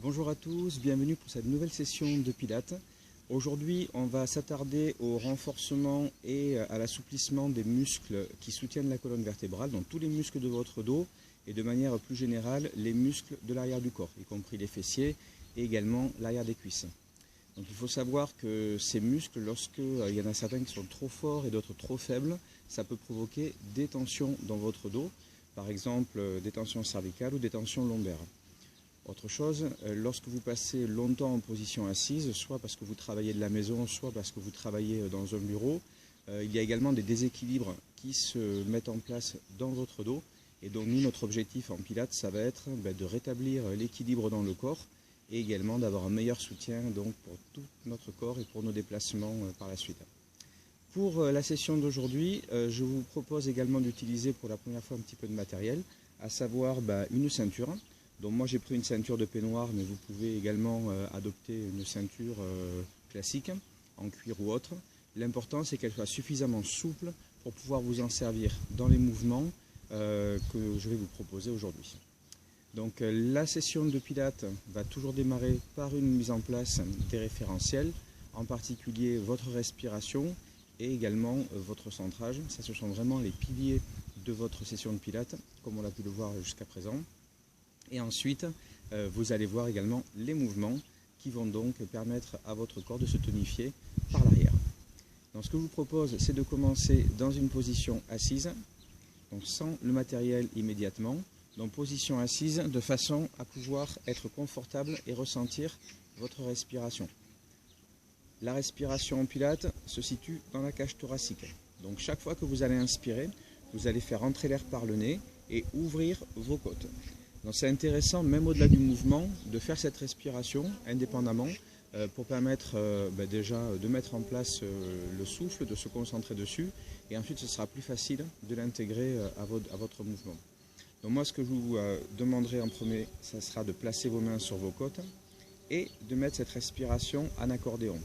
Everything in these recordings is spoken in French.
Bonjour à tous, bienvenue pour cette nouvelle session de Pilates. Aujourd'hui, on va s'attarder au renforcement et à l'assouplissement des muscles qui soutiennent la colonne vertébrale, donc tous les muscles de votre dos et de manière plus générale les muscles de l'arrière du corps, y compris les fessiers et également l'arrière des cuisses. Donc il faut savoir que ces muscles, lorsqu'il y en a certains qui sont trop forts et d'autres trop faibles, ça peut provoquer des tensions dans votre dos, par exemple des tensions cervicales ou des tensions lombaires. Autre chose, lorsque vous passez longtemps en position assise, soit parce que vous travaillez de la maison, soit parce que vous travaillez dans un bureau, il y a également des déséquilibres qui se mettent en place dans votre dos. Et donc nous, notre objectif en Pilates, ça va être de rétablir l'équilibre dans le corps et également d'avoir un meilleur soutien donc, pour tout notre corps et pour nos déplacements par la suite. Pour la session d'aujourd'hui, je vous propose également d'utiliser pour la première fois un petit peu de matériel, à savoir une ceinture. Donc moi j'ai pris une ceinture de peignoir, mais vous pouvez également adopter une ceinture classique, en cuir ou autre. L'important c'est qu'elle soit suffisamment souple pour pouvoir vous en servir dans les mouvements que je vais vous proposer aujourd'hui. Donc la session de Pilates va toujours démarrer par une mise en place des référentiels, en particulier votre respiration et également votre centrage. Ça, ce sont vraiment les piliers de votre session de Pilates, comme on l'a pu le voir jusqu'à présent. Et ensuite, vous allez voir également les mouvements qui vont donc permettre à votre corps de se tonifier par l'arrière. Donc ce que je vous propose, c'est de commencer dans une position assise, donc sans le matériel immédiatement, donc position assise de façon à pouvoir être confortable et ressentir votre respiration. La respiration en Pilates se situe dans la cage thoracique. Donc chaque fois que vous allez inspirer, vous allez faire entrer l'air par le nez et ouvrir vos côtes. Donc c'est intéressant, même au-delà du mouvement, de faire cette respiration indépendamment pour permettre déjà de mettre en place le souffle, de se concentrer dessus, et ensuite ce sera plus facile de l'intégrer à votre mouvement. Donc moi ce que je vous demanderai en premier, ça sera de placer vos mains sur vos côtes et de mettre cette respiration en accordéon.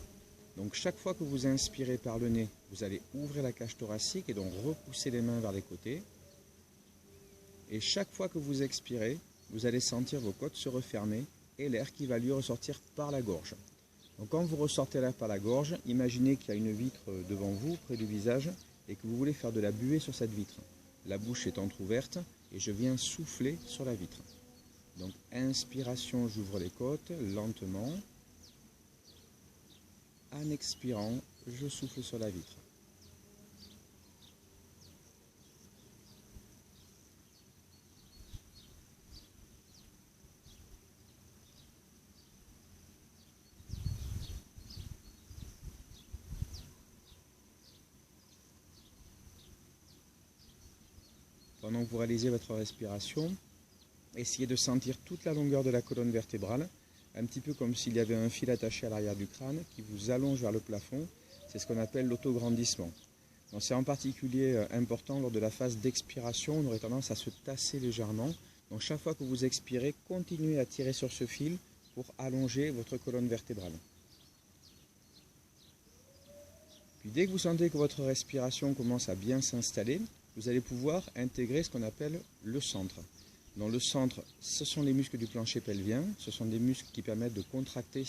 Donc chaque fois que vous inspirez par le nez, vous allez ouvrir la cage thoracique et donc repousser les mains vers les côtés. Et chaque fois que vous expirez, vous allez sentir vos côtes se refermer et l'air qui va lui ressortir par la gorge. Donc quand vous ressortez l'air par la gorge, imaginez qu'il y a une vitre devant vous, près du visage, et que vous voulez faire de la buée sur cette vitre. La bouche est entrouverte et je viens souffler sur la vitre. Donc inspiration, j'ouvre les côtes lentement. En expirant, je souffle sur la vitre. Pendant que vous réalisez votre respiration, essayez de sentir toute la longueur de la colonne vertébrale, un petit peu comme s'il y avait un fil attaché à l'arrière du crâne qui vous allonge vers le plafond. C'est ce qu'on appelle l'autograndissement. C'est en particulier important lors de la phase d'expiration. On aurait tendance à se tasser légèrement. Donc chaque fois que vous expirez, continuez à tirer sur ce fil pour allonger votre colonne vertébrale. Puis dès que vous sentez que votre respiration commence à bien s'installer, vous allez pouvoir intégrer ce qu'on appelle le centre. Dans le centre, ce sont les muscles du plancher pelvien, ce sont des muscles qui permettent de contracter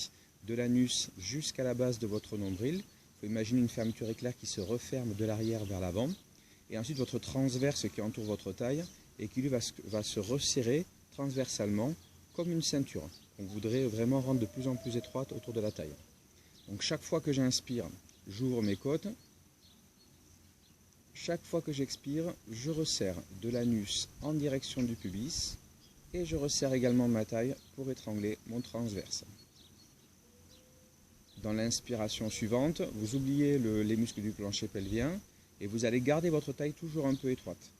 de l'anus jusqu'à la base de votre nombril. Il faut imaginer une fermeture éclair qui se referme de l'arrière vers l'avant. Et ensuite votre transverse qui entoure votre taille et qui lui va se resserrer transversalement comme une ceinture. On voudrait vraiment rendre de plus en plus étroite autour de la taille. Donc chaque fois que j'inspire, j'ouvre mes côtes. Chaque fois que j'expire, je resserre de l'anus en direction du pubis et je resserre également ma taille pour étrangler mon transverse. Dans l'inspiration suivante, vous oubliez les muscles du plancher pelvien et vous allez garder votre taille toujours un peu étroite.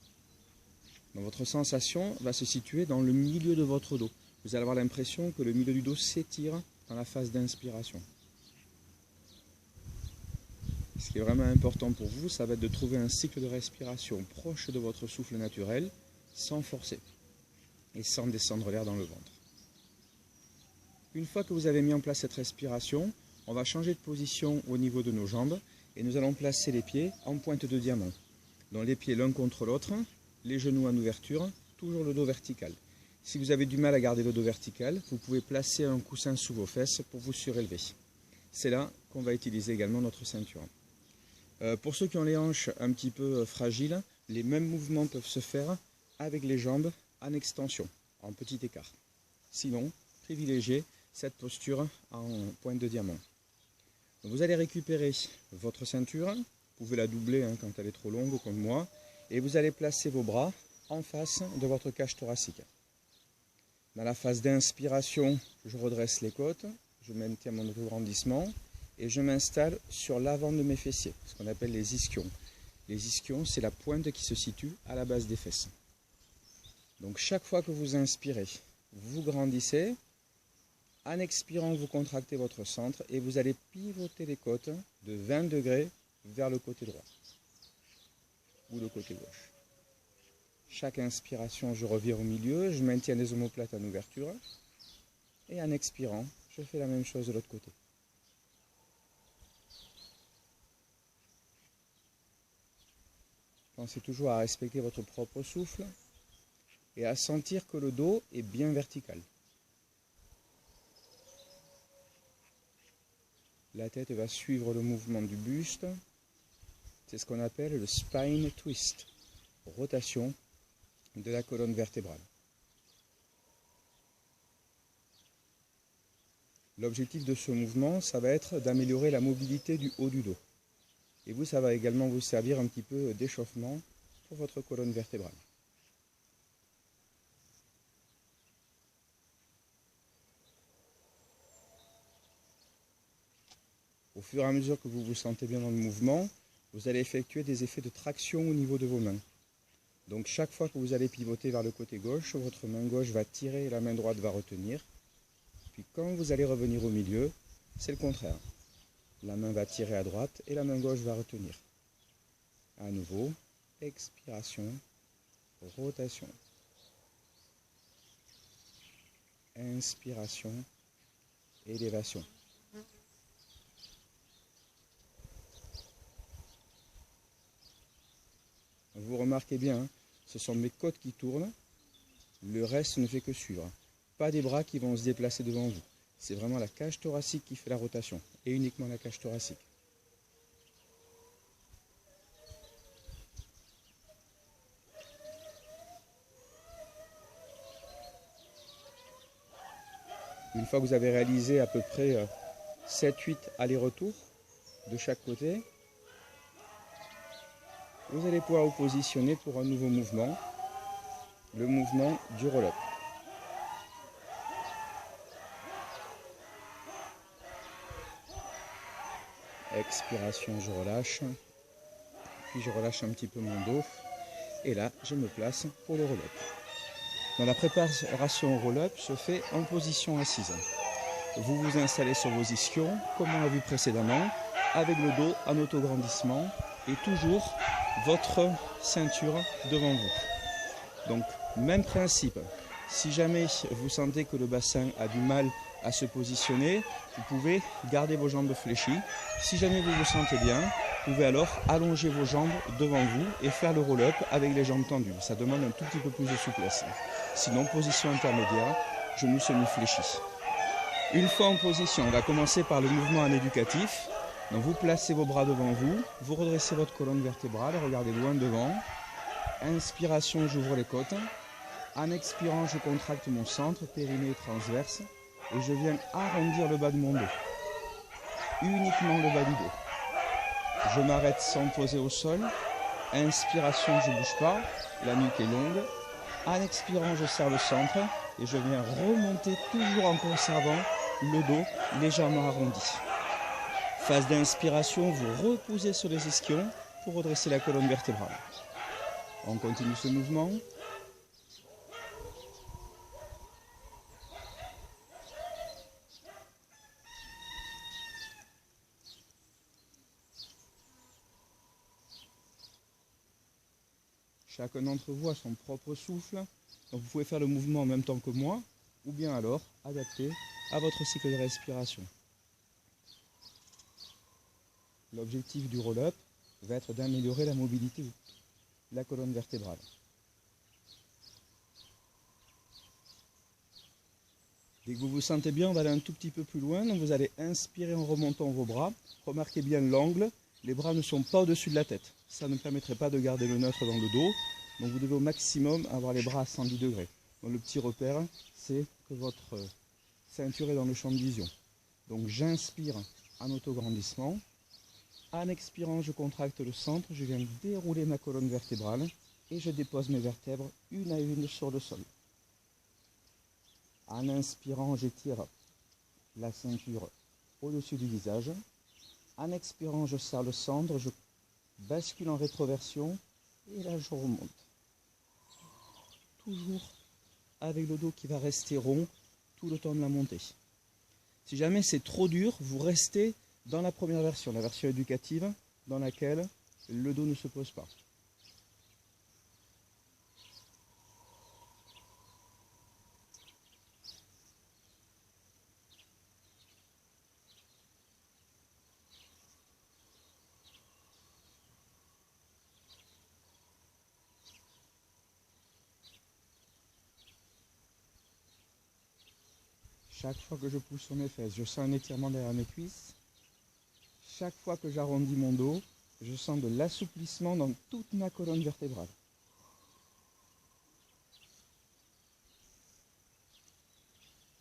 Donc votre sensation va se situer dans le milieu de votre dos. Vous allez avoir l'impression que le milieu du dos s'étire dans la phase d'inspiration. Ce qui est vraiment important pour vous, ça va être de trouver un cycle de respiration proche de votre souffle naturel, sans forcer et sans descendre l'air dans le ventre. Une fois que vous avez mis en place cette respiration, on va changer de position au niveau de nos jambes et nous allons placer les pieds en pointe de diamant. Donc les pieds l'un contre l'autre, les genoux en ouverture, toujours le dos vertical. Si vous avez du mal à garder le dos vertical, vous pouvez placer un coussin sous vos fesses pour vous surélever. C'est là qu'on va utiliser également notre ceinture. Pour ceux qui ont les hanches un petit peu fragiles, les mêmes mouvements peuvent se faire avec les jambes en extension, en petit écart. Sinon, privilégiez cette posture en pointe de diamant. Vous allez récupérer votre ceinture, vous pouvez la doubler quand elle est trop longue comme moi, et vous allez placer vos bras en face de votre cage thoracique. Dans la phase d'inspiration, je redresse les côtes, je maintiens mon autograndissement et je m'installe sur l'avant de mes fessiers, ce qu'on appelle les ischions. Les ischions, c'est la pointe qui se situe à la base des fesses. Donc chaque fois que vous inspirez, vous grandissez. En expirant, vous contractez votre centre et vous allez pivoter les côtes de 20 degrés vers le côté droit ou le côté gauche. Chaque inspiration, je reviens au milieu, je maintiens les omoplates en ouverture. Et en expirant, je fais la même chose de l'autre côté. Pensez toujours à respecter votre propre souffle et à sentir que le dos est bien vertical. La tête va suivre le mouvement du buste. C'est ce qu'on appelle le spine twist, rotation de la colonne vertébrale. L'objectif de ce mouvement, ça va être d'améliorer la mobilité du haut du dos. Et vous, ça va également vous servir un petit peu d'échauffement pour votre colonne vertébrale. Au fur et à mesure que vous vous sentez bien dans le mouvement, vous allez effectuer des effets de traction au niveau de vos mains. Donc chaque fois que vous allez pivoter vers le côté gauche, votre main gauche va tirer et la main droite va retenir. Puis quand vous allez revenir au milieu, c'est le contraire. La main va tirer à droite et la main gauche va retenir. À nouveau, expiration, rotation. Inspiration, élévation. Vous remarquez bien, ce sont mes côtes qui tournent, le reste ne fait que suivre. Pas des bras qui vont se déplacer devant vous. C'est vraiment la cage thoracique qui fait la rotation, et uniquement la cage thoracique. Une fois que vous avez réalisé à peu près 7-8 allers-retours de chaque côté, vous allez pouvoir vous positionner pour un nouveau mouvement, le mouvement du roll-up. Expiration, je relâche, puis je relâche un petit peu mon dos, et là, je me place pour le roll-up. Dans la préparation au roll-up se fait en position assise. Vous vous installez sur vos ischions, comme on l'a vu précédemment, avec le dos en autograndissement, et toujours votre ceinture devant vous. Donc, même principe. Si jamais vous sentez que le bassin a du mal à se positionner, vous pouvez garder vos jambes fléchies. Si jamais vous vous sentez bien, vous pouvez alors allonger vos jambes devant vous et faire le roll-up avec les jambes tendues. Ça demande un tout petit peu plus de souplesse. Sinon, position intermédiaire, genoux semi-fléchis. Une fois en position, on va commencer par le mouvement en éducatif. Donc vous placez vos bras devant vous, vous redressez votre colonne vertébrale, regardez loin devant. Inspiration, j'ouvre les côtes. En expirant, je contracte mon centre, périnée et transverse. Et je viens arrondir le bas de mon dos. Uniquement le bas du dos. Je m'arrête sans poser au sol. Inspiration, je ne bouge pas. La nuque est longue. En expirant, je serre le centre. Et je viens remonter toujours en conservant le dos légèrement arrondi. Phase d'inspiration, vous reposez sur les ischions pour redresser la colonne vertébrale. On continue ce mouvement. Chacun d'entre vous a son propre souffle. Donc vous pouvez faire le mouvement en même temps que moi, ou bien alors adapter à votre cycle de respiration. L'objectif du roll-up va être d'améliorer la mobilité de la colonne vertébrale. Dès que vous vous sentez bien, on va aller un tout petit peu plus loin. Donc vous allez inspirer en remontant vos bras. Remarquez bien l'angle. Les bras ne sont pas au-dessus de la tête. Ça ne permettrait pas de garder le neutre dans le dos. Donc vous devez au maximum avoir les bras à 110 degrés. Donc le petit repère, c'est que votre ceinture est dans le champ de vision. Donc j'inspire en autograndissement. En expirant, je contracte le centre. Je viens dérouler ma colonne vertébrale et je dépose mes vertèbres une à une sur le sol. En inspirant, j'étire la ceinture au-dessus du visage. En expirant, je serre le centre, je bascule en rétroversion et là je remonte. Toujours avec le dos qui va rester rond tout le temps de la montée. Si jamais c'est trop dur, vous restez dans la première version, la version éducative, dans laquelle le dos ne se pose pas. Chaque fois que je pousse sur mes fesses, je sens un étirement derrière mes cuisses. Chaque fois que j'arrondis mon dos, je sens de l'assouplissement dans toute ma colonne vertébrale.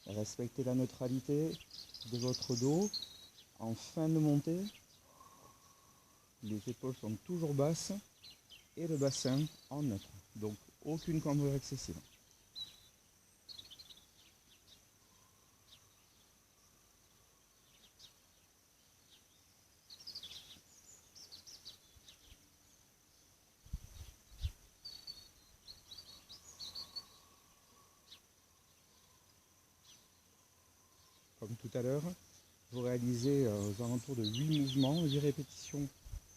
Respectez la neutralité de votre dos. En fin de montée, les épaules sont toujours basses et le bassin en neutre. Donc aucune cambrure excessive. Comme tout à l'heure, vous réalisez aux alentours de 8 mouvements, 8 répétitions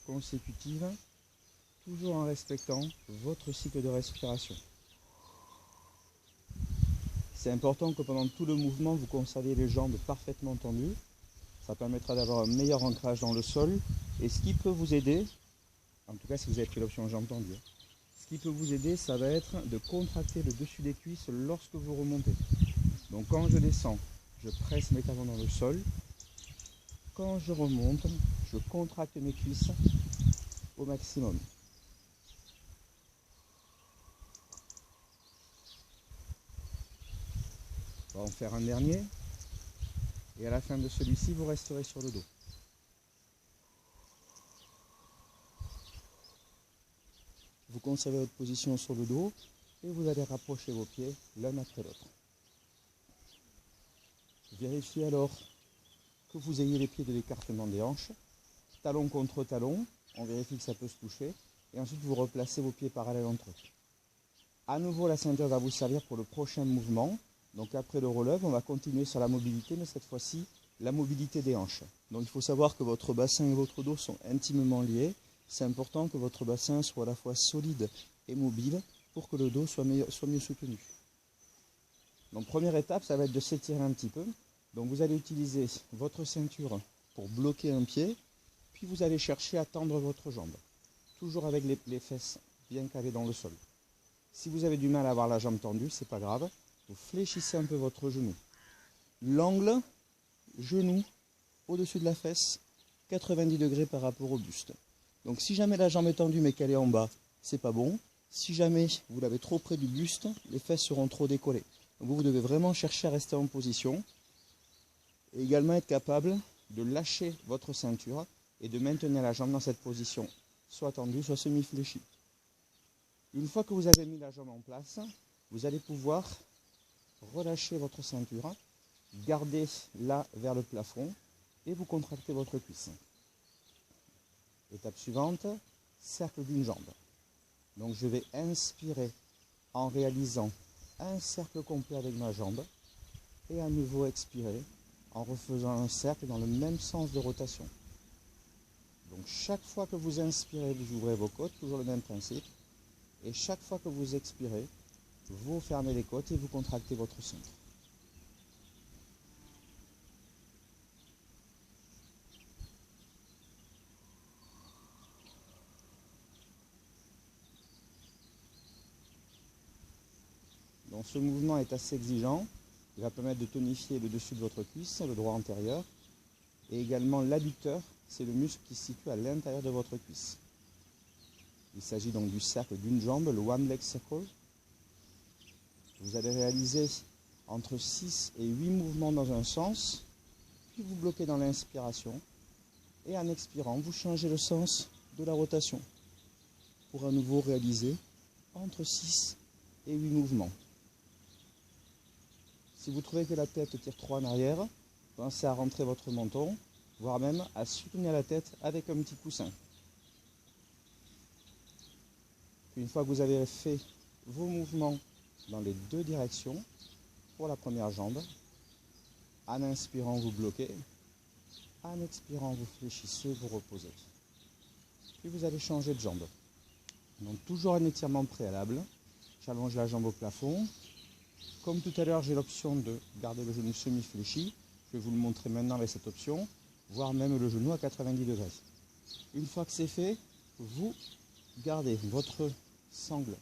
consécutives, toujours en respectant votre cycle de respiration. C'est important que pendant tout le mouvement, vous conserviez les jambes parfaitement tendues. Ça permettra d'avoir un meilleur ancrage dans le sol. Et ce qui peut vous aider, en tout cas si vous avez pris l'option jambes tendues, ce qui peut vous aider, ça va être de contracter le dessus des cuisses lorsque vous remontez. Donc quand je descends, je presse mes talons dans le sol. Quand je remonte, je contracte mes cuisses au maximum. On va en faire un dernier. Et à la fin de celui-ci, vous resterez sur le dos. Vous conservez votre position sur le dos et vous allez rapprocher vos pieds l'un après l'autre. Vérifiez alors que vous ayez les pieds de l'écartement des hanches, talon contre talon, on vérifie que ça peut se toucher, et ensuite vous replacez vos pieds parallèles entre eux. À nouveau, la ceinture va vous servir pour le prochain mouvement. Donc après le relève, on va continuer sur la mobilité, mais cette fois-ci, la mobilité des hanches. Donc il faut savoir que votre bassin et votre dos sont intimement liés. C'est important que votre bassin soit à la fois solide et mobile pour que le dos soit mieux soutenu. Donc première étape, ça va être de s'étirer un petit peu. Donc vous allez utiliser votre ceinture pour bloquer un pied, puis vous allez chercher à tendre votre jambe. Toujours avec les fesses bien calées dans le sol. Si vous avez du mal à avoir la jambe tendue, c'est pas grave. Vous fléchissez un peu votre genou. L'angle, genou, au-dessus de la fesse, 90 degrés par rapport au buste. Donc si jamais la jambe est tendue mais qu'elle est en bas, c'est pas bon. Si jamais vous l'avez trop près du buste, les fesses seront trop décollées. Donc vous devez vraiment chercher à rester en position. Et également être capable de lâcher votre ceinture et de maintenir la jambe dans cette position, soit tendue, soit semi-fléchie. Une fois que vous avez mis la jambe en place, vous allez pouvoir relâcher votre ceinture, garder là vers le plafond et vous contractez votre cuisse. Étape suivante, cercle d'une jambe. Donc je vais inspirer en réalisant un cercle complet avec ma jambe et à nouveau expirer en refaisant un cercle dans le même sens de rotation. Donc chaque fois que vous inspirez, vous ouvrez vos côtes, toujours le même principe. Et chaque fois que vous expirez, vous fermez les côtes et vous contractez votre centre. Donc ce mouvement est assez exigeant. Il va permettre de tonifier le dessus de votre cuisse, le droit antérieur. Et également l'adducteur, c'est le muscle qui se situe à l'intérieur de votre cuisse. Il s'agit donc du cercle d'une jambe, le One Leg Circle. Vous allez réaliser entre 6 et 8 mouvements dans un sens, puis vous bloquez dans l'inspiration. Et en expirant, vous changez le sens de la rotation pour à nouveau réaliser entre 6 et 8 mouvements. Si vous trouvez que la tête tire trop en arrière, pensez à rentrer votre menton, voire même à soutenir la tête avec un petit coussin. Puis une fois que vous avez fait vos mouvements dans les deux directions, pour la première jambe, en inspirant, vous bloquez, en expirant, vous fléchissez, vous reposez. Puis vous allez changer de jambe. Donc toujours un étirement préalable. J'allonge la jambe au plafond. Comme tout à l'heure, j'ai l'option de garder le genou semi-fléchi. Je vais vous le montrer maintenant avec cette option, voire même le genou à 90 degrés. Une fois que c'est fait, vous gardez votre sangle,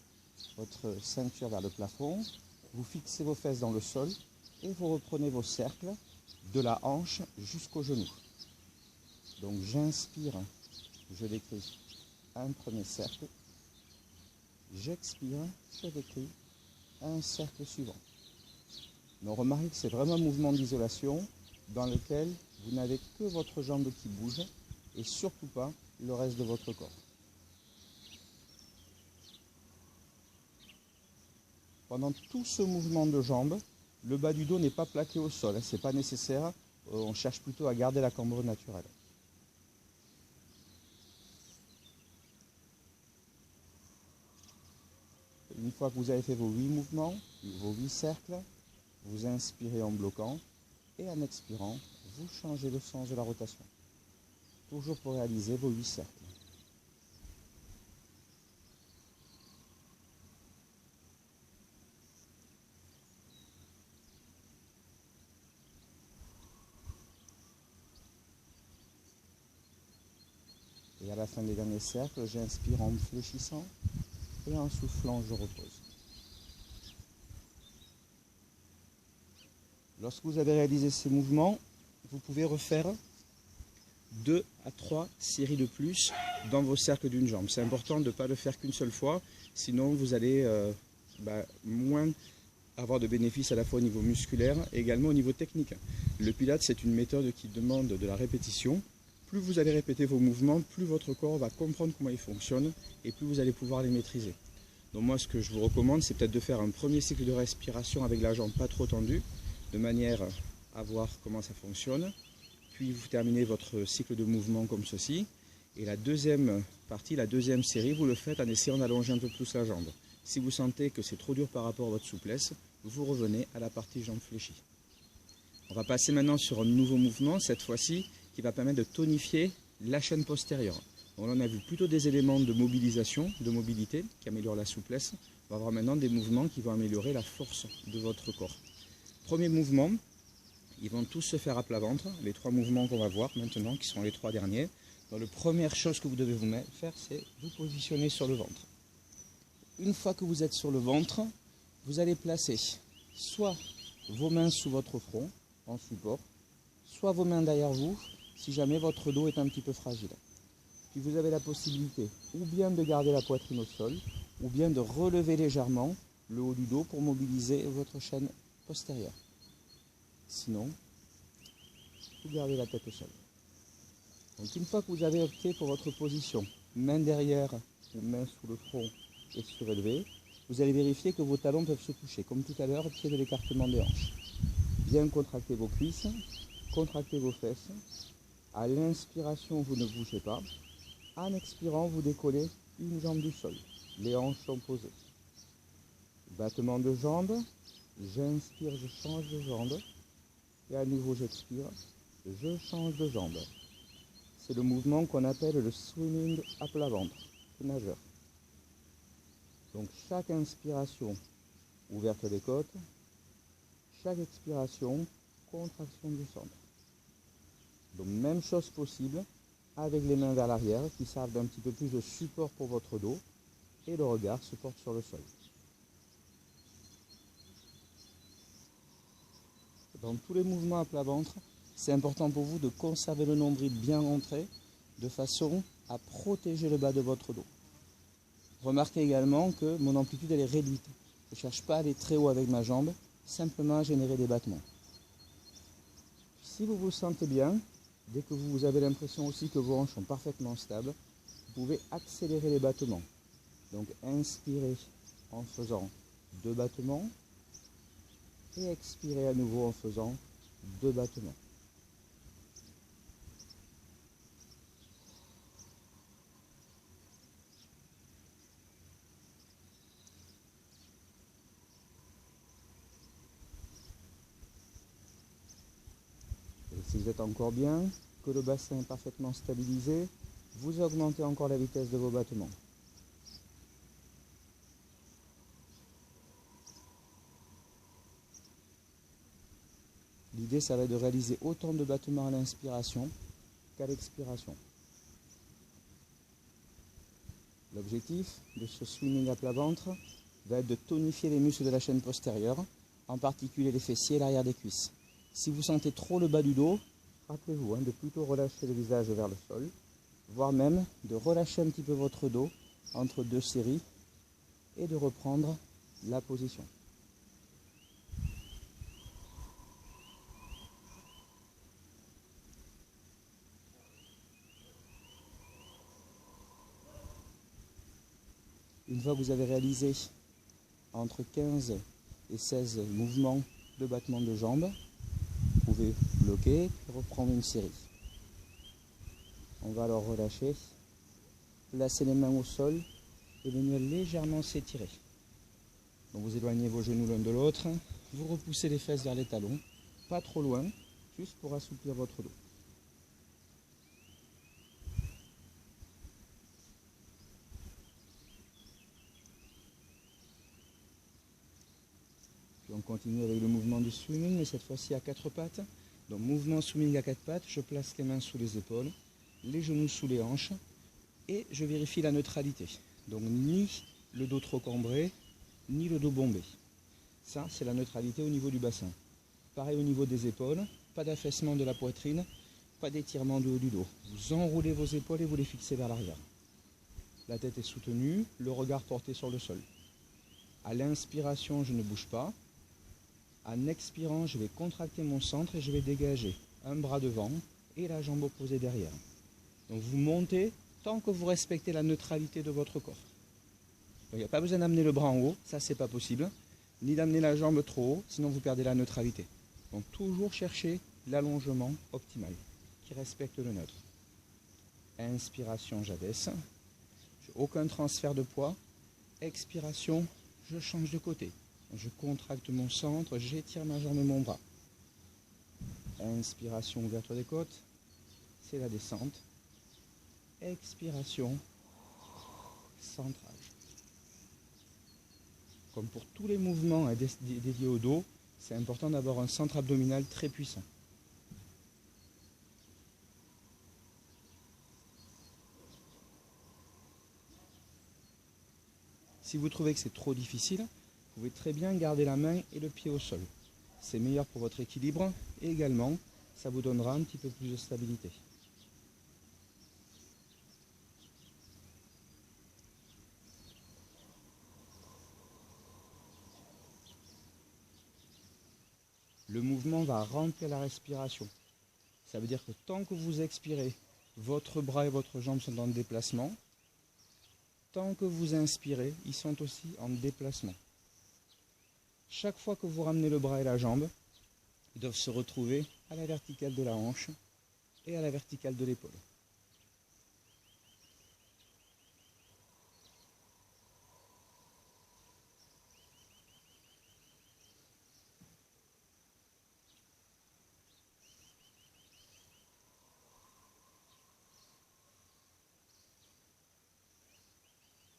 votre ceinture vers le plafond. Vous fixez vos fesses dans le sol et vous reprenez vos cercles de la hanche jusqu'au genou. Donc j'inspire, je décris un premier cercle. J'expire, je décris un cercle suivant. Donc remarquez que c'est vraiment un mouvement d'isolation dans lequel vous n'avez que votre jambe qui bouge et surtout pas le reste de votre corps. Pendant tout ce mouvement de jambe, le bas du dos n'est pas plaqué au sol, ce n'est pas nécessaire, on cherche plutôt à garder la cambrure naturelle. Une fois que vous avez fait vos 8 mouvements, vos 8 cercles, vous inspirez en bloquant et en expirant, vous changez le sens de la rotation. Toujours pour réaliser vos 8 cercles. Et à la fin des derniers cercles, j'inspire en fléchissant et en soufflant, je repose. Lorsque vous avez réalisé ces mouvements, vous pouvez refaire 2 à 3 séries de plus dans vos cercles d'une jambe. C'est important de ne pas le faire qu'une seule fois, sinon vous allez moins avoir de bénéfices à la fois au niveau musculaire et également au niveau technique. Le Pilates, c'est une méthode qui demande de la répétition. Plus vous allez répéter vos mouvements, plus votre corps va comprendre comment ils fonctionnent et plus vous allez pouvoir les maîtriser. Donc moi, ce que je vous recommande, c'est peut-être de faire un premier cycle de respiration avec la jambe pas trop tendue, de manière à voir comment ça fonctionne. Puis vous terminez votre cycle de mouvement comme ceci. Et la deuxième partie, la deuxième série, vous le faites en essayant d'allonger un peu plus la jambe. Si vous sentez que c'est trop dur par rapport à votre souplesse, vous revenez à la partie jambe fléchie. On va passer maintenant sur un nouveau mouvement, cette fois-ci, qui va permettre de tonifier la chaîne postérieure. Donc là, on a vu plutôt des éléments de mobilisation, de mobilité, qui améliorent la souplesse. On va voir maintenant des mouvements qui vont améliorer la force de votre corps. Premier mouvement, ils vont tous se faire à plat ventre. Les 3 mouvements qu'on va voir maintenant, qui sont les 3 derniers. Donc la première chose que vous devez vous faire, c'est vous positionner sur le ventre. Une fois que vous êtes sur le ventre, vous allez placer soit vos mains sous votre front, en support, soit vos mains derrière vous, si jamais votre dos est un petit peu fragile. Puis vous avez la possibilité ou bien de garder la poitrine au sol, ou bien de relever légèrement le haut du dos pour mobiliser votre chaîne postérieure. Sinon, vous gardez la tête au sol. Donc une fois que vous avez opté pour votre position, main derrière ou main sous le front et surélevé, vous allez vérifier que vos talons peuvent se toucher, comme tout à l'heure, pied de l'écartement des hanches. Bien contractez vos cuisses, contractez vos fesses. À l'inspiration, vous ne bougez pas. En expirant, vous décollez une jambe du sol. Les hanches sont posées. Battement de jambes. J'inspire, je change de jambe. Et à nouveau, j'expire. Je change de jambe. C'est le mouvement qu'on appelle le swimming à plat ventre, le nageur. Donc chaque inspiration, ouverte des côtes. Chaque expiration, contraction du centre. Donc même chose possible avec les mains vers l'arrière qui servent d'un petit peu plus de support pour votre dos et le regard se porte sur le sol. Dans tous les mouvements à plat ventre, c'est important pour vous de conserver le nombril bien rentré de façon à protéger le bas de votre dos. Remarquez également que mon amplitude elle est réduite. Je ne cherche pas à aller très haut avec ma jambe, simplement à générer des battements. Si vous vous sentez bien, dès que vous avez l'impression aussi que vos hanches sont parfaitement stables, vous pouvez accélérer les battements. Donc inspirez en faisant 2 battements et expirez à nouveau en faisant 2 battements. Et si vous êtes encore bien, que le bassin est parfaitement stabilisé, vous augmentez encore la vitesse de vos battements. L'idée, ça va être de réaliser autant de battements à l'inspiration qu'à l'expiration. L'objectif de ce swimming à plat ventre va être de tonifier les muscles de la chaîne postérieure, en particulier les fessiers et l'arrière des cuisses. Si vous sentez trop le bas du dos, rappelez-vous de plutôt relâcher le visage vers le sol, voire même de relâcher un petit peu votre dos entre 2 séries et de reprendre la position. Une fois que vous avez réalisé entre 15 et 16 mouvements de battement de jambes, vous pouvez bloquer et reprendre une série. On va alors relâcher, placer les mains au sol et venir légèrement s'étirer. Donc vous éloignez vos genoux l'un de l'autre, vous repoussez les fesses vers les talons, pas trop loin, juste pour assouplir votre dos. Puis on continue avec le mouvement du swimming, mais cette fois-ci à 4 pattes. Donc mouvement swimming à 4 pattes, je place les mains sous les épaules, les genoux sous les hanches et je vérifie la neutralité. Donc ni le dos trop cambré, ni le dos bombé. Ça, c'est la neutralité au niveau du bassin. Pareil au niveau des épaules, pas d'affaissement de la poitrine, pas d'étirement du haut du dos. Vous enroulez vos épaules et vous les fixez vers l'arrière. La tête est soutenue, le regard porté sur le sol. À l'inspiration, je ne bouge pas. En expirant, je vais contracter mon centre et je vais dégager un bras devant et la jambe opposée derrière. Donc vous montez tant que vous respectez la neutralité de votre corps. Donc, il n'y a pas besoin d'amener le bras en haut, ça c'est pas possible, ni d'amener la jambe trop haut, sinon vous perdez la neutralité. Donc toujours chercher l'allongement optimal qui respecte le neutre. Inspiration, j'abaisse. Aucun transfert de poids. Expiration, je change de côté. Je contracte mon centre, j'étire ma jambe et mon bras. Inspiration, ouverture des côtes, c'est la descente. Expiration, centrage. Comme pour tous les mouvements dédiés au dos, c'est important d'avoir un centre abdominal très puissant. Si vous trouvez que c'est trop difficile, vous pouvez très bien garder la main et le pied au sol. C'est meilleur pour votre équilibre et également, ça vous donnera un petit peu plus de stabilité. Le mouvement va remplir la respiration. Ça veut dire que tant que vous expirez, votre bras et votre jambe sont en déplacement. Tant que vous inspirez, ils sont aussi en déplacement. Chaque fois que vous ramenez le bras et la jambe, ils doivent se retrouver à la verticale de la hanche et à la verticale de l'épaule.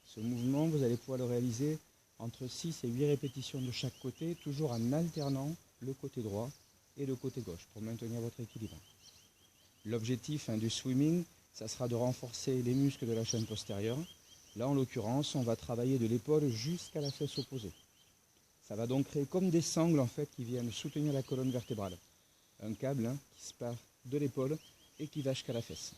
Ce mouvement, vous allez pouvoir le réaliser entre 6 et 8 répétitions de chaque côté, toujours en alternant le côté droit et le côté gauche pour maintenir votre équilibre. L'objectif du swimming, ça sera de renforcer les muscles de la chaîne postérieure. Là, en l'occurrence, on va travailler de l'épaule jusqu'à la fesse opposée. Ça va donc créer comme des sangles en fait qui viennent soutenir la colonne vertébrale. Un câble qui se part de l'épaule et qui va jusqu'à la fesse.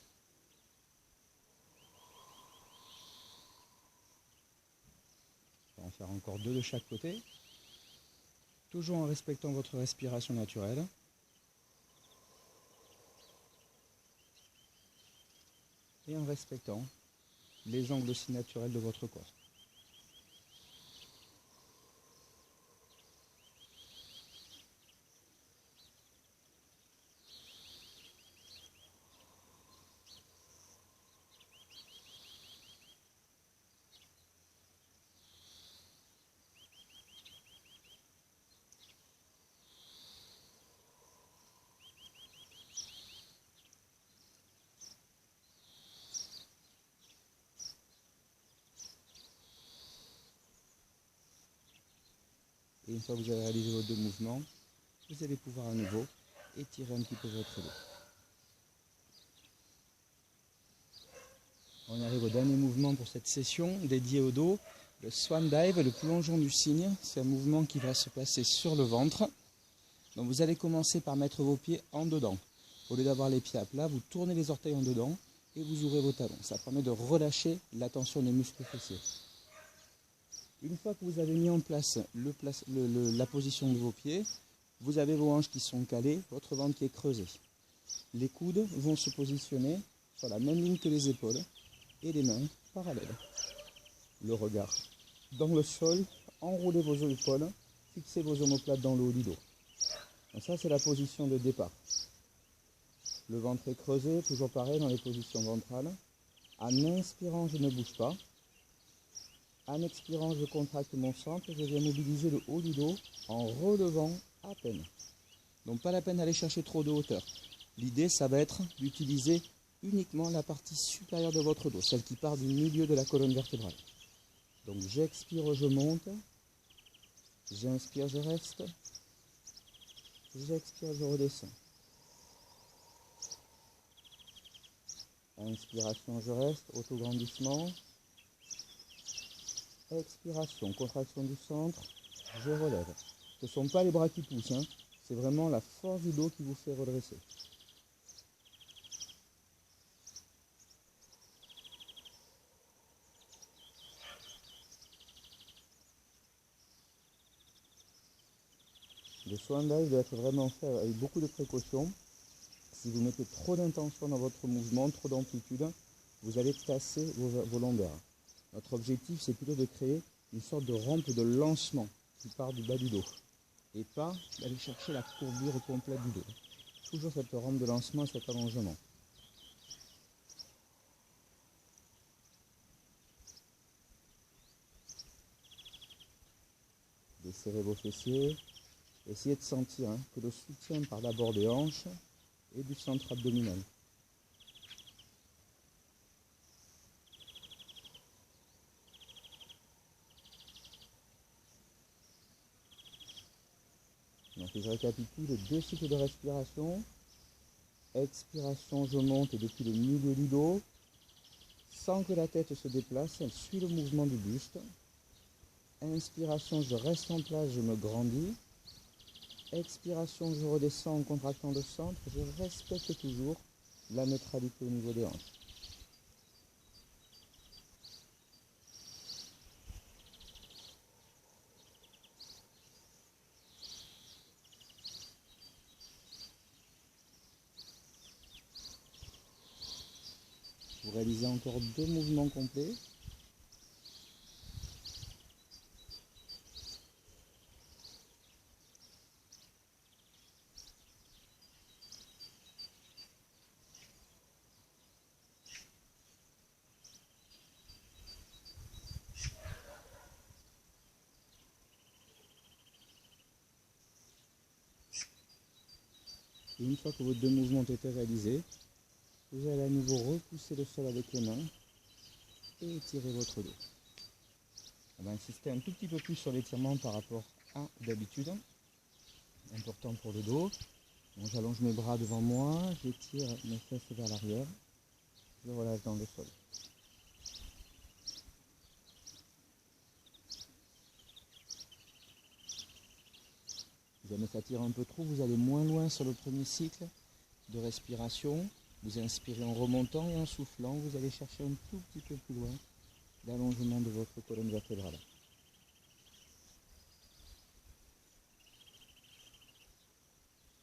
On va en faire encore 2 de chaque côté. Toujours en respectant votre respiration naturelle. Et en respectant les angles aussi naturels de votre corps. Et une fois que vous avez réalisé vos 2 mouvements, vous allez pouvoir à nouveau étirer un petit peu votre dos. On arrive au dernier mouvement pour cette session dédiée au dos. Le Swan Dive, le plongeon du cygne, c'est un mouvement qui va se placer sur le ventre. Donc vous allez commencer par mettre vos pieds en dedans. Au lieu d'avoir les pieds à plat, vous tournez les orteils en dedans et vous ouvrez vos talons. Ça permet de relâcher la tension des muscles fessiers. Une fois que vous avez mis en place la position de vos pieds, vous avez vos hanches qui sont calées, votre ventre qui est creusé. Les coudes vont se positionner sur la même ligne que les épaules et les mains parallèles. Le regard dans le sol, enroulez vos épaules, fixez vos omoplates dans le haut du dos. Donc ça, c'est la position de départ. Le ventre est creusé, toujours pareil dans les positions ventrales. En inspirant, je ne bouge pas. En expirant, je contracte mon centre, je viens mobiliser le haut du dos en relevant à peine. Donc pas la peine d'aller chercher trop de hauteur. L'idée, ça va être d'utiliser uniquement la partie supérieure de votre dos, celle qui part du milieu de la colonne vertébrale. Donc j'expire, je monte. J'inspire, je reste. J'expire, je redescends. Inspiration, je reste, autograndissement. Expiration, contraction du centre, je relève. Ce ne sont pas les bras qui poussent, hein. C'est vraiment la force du dos qui vous fait redresser. Le Swan Dive doit être vraiment fait avec beaucoup de précautions. Si vous mettez trop d'intention dans votre mouvement, trop d'amplitude, vous allez casser vos longueurs. Notre objectif, c'est plutôt de créer une sorte de rampe de lancement qui part du bas du dos. Et pas d'aller chercher la courbure complète du dos. Toujours cette rampe de lancement et cet allongement. Desserrez vos fessiers. Essayez de sentir que le soutien part d'abord des hanches et du centre abdominal. Donc je récapitule 2 cycles de respiration. Expiration, je monte depuis le milieu du dos. Sans que la tête se déplace, elle suit le mouvement du buste. Inspiration, je reste en place, je me grandis. Expiration, je redescends en contractant le centre. Je respecte toujours la neutralité au niveau des hanches. Vous réalisez encore 2 mouvements complets. Et une fois que vos 2 mouvements ont été réalisés, vous allez à nouveau repousser le sol avec les mains et étirer votre dos. On va insister un tout petit peu plus sur l'étirement par rapport à d'habitude. Important pour le dos. Donc j'allonge mes bras devant moi, j'étire mes fesses vers l'arrière, je relâche dans le sol. Si jamais ça tire un peu trop, vous allez moins loin sur le premier cycle de respiration. Vous inspirez en remontant et en soufflant, vous allez chercher un tout petit peu plus loin l'allongement de votre colonne vertébrale.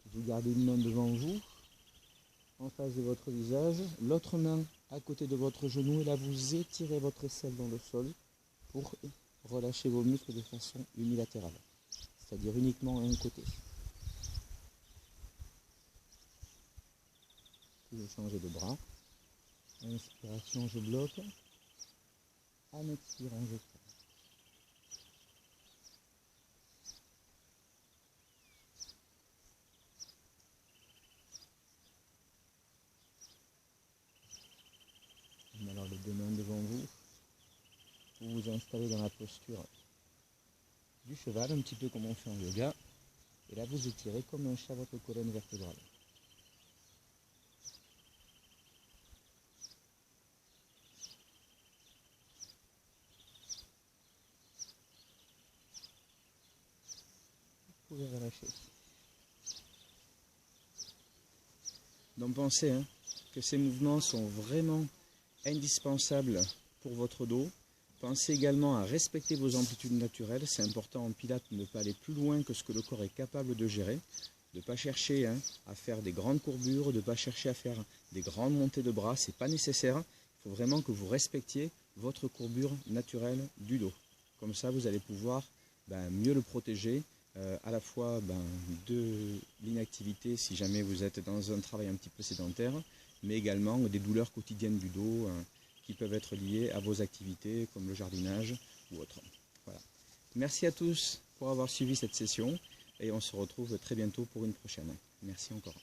Vous gardez une main devant vous, en face de votre visage, l'autre main à côté de votre genou, et là vous étirez votre aisselle dans le sol pour relâcher vos muscles de façon unilatérale, c'est-à-dire uniquement à un côté. Puis je change de bras. Inspiration, je bloque. En expirant, je ferme. Alors les deux mains devant vous. Vous vous installez dans la posture du cheval, un petit peu comme on fait en yoga. Et là, vous étirez comme un chat votre colonne vertébrale. Vous pouvez relâcher. Donc pensez que ces mouvements sont vraiment indispensables pour votre dos. Pensez également à respecter vos amplitudes naturelles. C'est important en pilates de ne pas aller plus loin que ce que le corps est capable de gérer. De ne pas chercher à faire des grandes courbures, de ne pas chercher à faire des grandes montées de bras. Ce n'est pas nécessaire. Il faut vraiment que vous respectiez votre courbure naturelle du dos. Comme ça, vous allez pouvoir mieux le protéger à la fois de l'inactivité si jamais vous êtes dans un travail un petit peu sédentaire, mais également des douleurs quotidiennes du dos qui peuvent être liées à vos activités comme le jardinage ou autre. Voilà. Merci à tous pour avoir suivi cette session et on se retrouve très bientôt pour une prochaine. Merci encore.